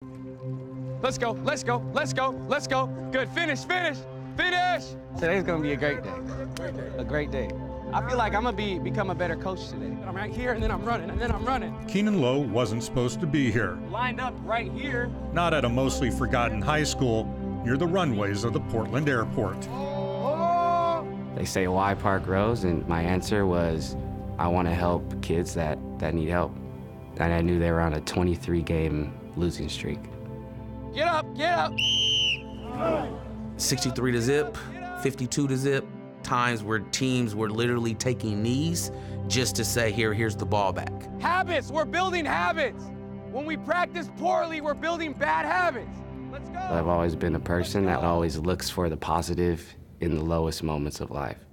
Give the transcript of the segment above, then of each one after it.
Let's go, let's go, let's go, let's go. Good, finish, finish, finish. Today's gonna be a great day, a great day. I feel like I'm gonna become a better coach today. I'm right here, and then I'm running, and then I'm running. Keanon Lowe wasn't supposed to be here. Lined up right here. Not at a mostly forgotten high school near the runways of the Portland airport. They say, why Park Rose? And my answer was, I want to help kids that need help. And I knew they were on a 23-game losing streak. Get up, get up. 63 to zip, 52 to zip. Times where teams were literally taking knees just to say, here's the ball back. Habits, we're building habits. When we practice poorly, we're building bad habits. Let's go. I've always been a person that always looks for the positive in the lowest moments of life.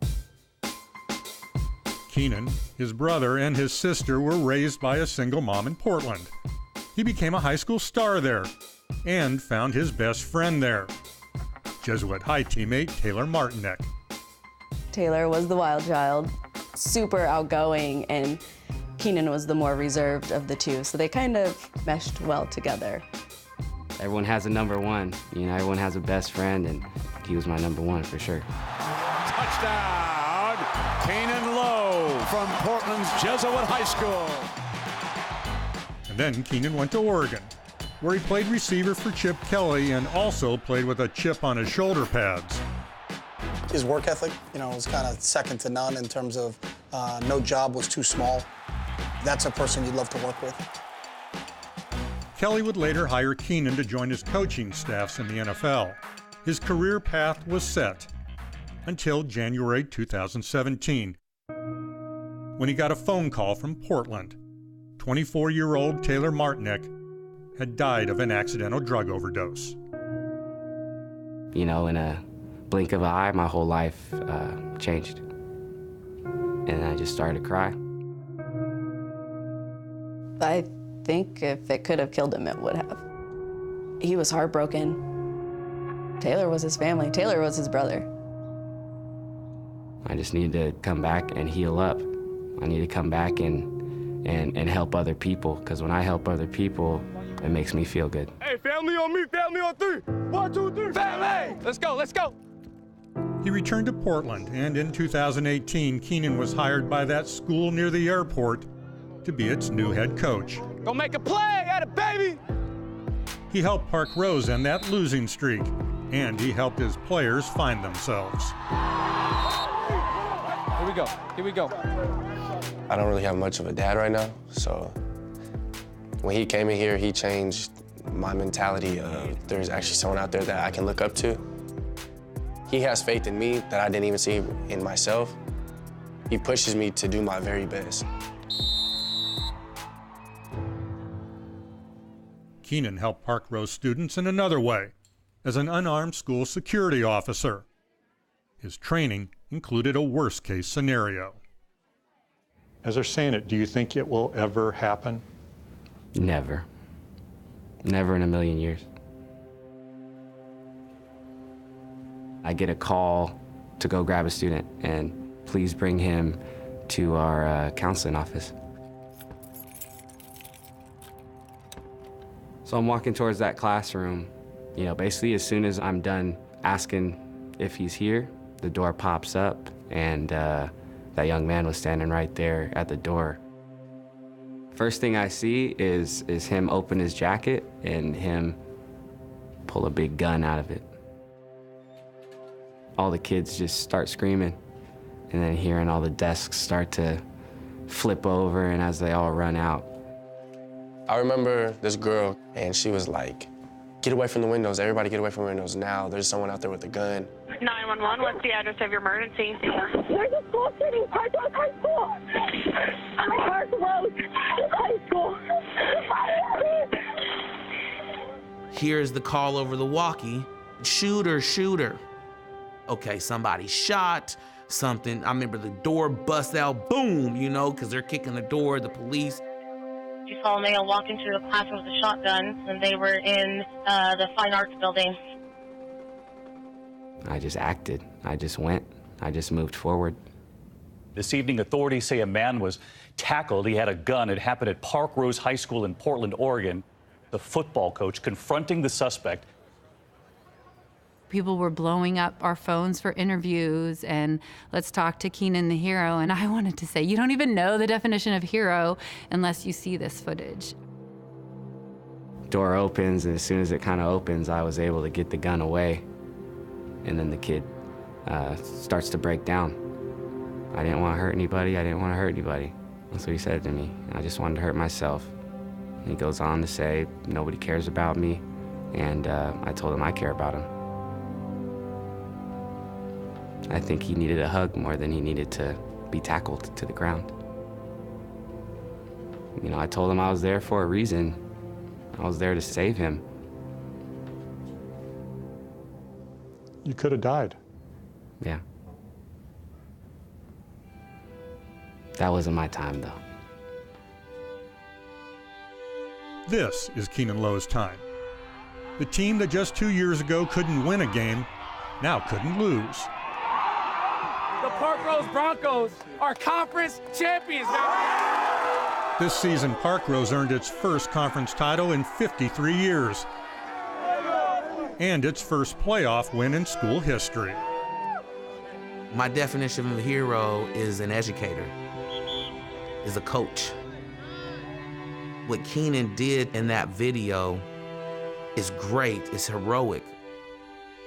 Keanon, his brother, and his sister were raised by a single mom in Portland. He became a high school star there and found his best friend there, Jesuit High teammate Taylor Martinek. Taylor was the wild child, super outgoing, and Keanon was the more reserved of the two, so they kind of meshed well together. Everyone has a number one, everyone has a best friend, and he was my number one for sure. Touchdown, Keanon Lowe from Portland's Jesuit High School. And then Keanon went to Oregon, where he played receiver for Chip Kelly and also played with a chip on his shoulder pads. His work ethic, was kind of second to none in terms of no job was too small. That's a person you'd love to work with. Kelly would later hire Keanon to join his coaching staffs in the NFL. His career path was set until January 2017, when he got a phone call from Portland. 24-year-old Taylor Martinek had died of an accidental drug overdose. In a blink of an eye, my whole life changed. And I just started to cry. I think if it could have killed him, it would have. He was heartbroken. Taylor was his family. Taylor was his brother. I just needed to come back and heal up. I need to come back and help other people, because when I help other people, it makes me feel good. Hey, family on me, family on three. 1, 2, 3, family! Let's go, let's go. He returned to Portland, and in 2018, Keanon was hired by that school near the airport to be its new head coach. Go make a play, at a baby! He helped Park Rose end that losing streak, and he helped his players find themselves. Here we go, here we go. I don't really have much of a dad right now, so when he came in here, he changed my mentality of there's actually someone out there that I can look up to. He has faith in me that I didn't even see in myself. He pushes me to do my very best. Keanon helped Park Rose students in another way, as an unarmed school security officer. His training included a worst-case scenario. As they're saying it, do you think it will ever happen? Never. Never in a million years. I get a call to go grab a student and please bring him to our counseling office. So I'm walking towards that classroom. Basically as soon as I'm done asking if he's here, the door pops up and that young man was standing right there at the door. First thing I see is him open his jacket and him pull a big gun out of it. All the kids just start screaming, and then hearing all the desks start to flip over, and as they all run out. I remember this girl, and she was like, get away from the windows, everybody get away from the windows now. There's someone out there with a gun. 911, what's the address of your emergency? There's a school shooting, Park Rose High School. I'm at Park Rose High School. Here's the call over the walkie, shooter, shooter. Okay, somebody shot, something. I remember the door bust out, boom, because they're kicking the door, the police. You saw a male walk into the classroom with a shotgun, and they were in the Fine Arts building. I just acted. I just went. I just moved forward. This evening, authorities say a man was tackled. He had a gun. It happened at Park Rose High School in Portland, Oregon. the football coach confronting the suspect. People were blowing up our phones for interviews and let's talk to Keanon the hero. And I wanted to say, you don't even know the definition of hero unless you see this footage. Door opens, and as soon as it kind of opens, I was able to get the gun away. And then the kid starts to break down. I didn't want to hurt anybody. I didn't want to hurt anybody. That's what he said to me. I just wanted to hurt myself. And he goes on to say, nobody cares about me. And I told him I care about him. I think he needed a hug more than he needed to be tackled to the ground. You know, I told him I was there for a reason. I was there to save him. You could have died. Yeah. That wasn't my time, though. This is Keanon Lowe's time. The team that just 2 years ago couldn't win a game, now couldn't lose. The Park Rose Broncos are conference champions now. This season, Park Rose earned its first conference title in 53 years and its first playoff win in school history. My definition of a hero is an educator, is a coach. What Keanon did in that video is great, it's heroic,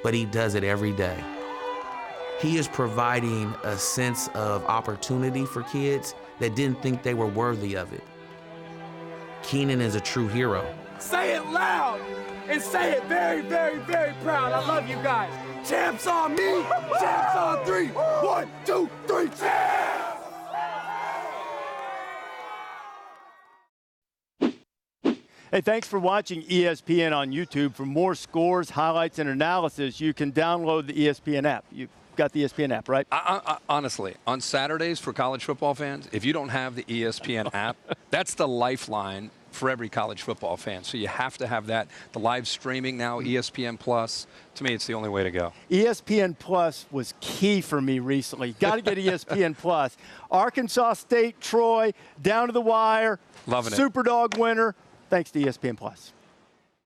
but he does it every day. He is providing a sense of opportunity for kids that didn't think they were worthy of it. Keanon is a true hero. Say it loud and say it very, very, very proud. I love you guys. Champs on me, champs on three. 1, 2, 3, champs! Hey, thanks for watching ESPN on YouTube. For more scores, highlights, and analysis, you can download the ESPN app. You've got the ESPN app, right? Honestly, on Saturdays for college football fans, if you don't have the ESPN app, that's the lifeline for every college football fan. So you have to have that. The live streaming now, ESPN Plus. To me, it's the only way to go. ESPN Plus was key for me recently. Got to get ESPN Plus. Arkansas State, Troy, down to the wire. Loving it. Superdog winner. Thanks to ESPN Plus.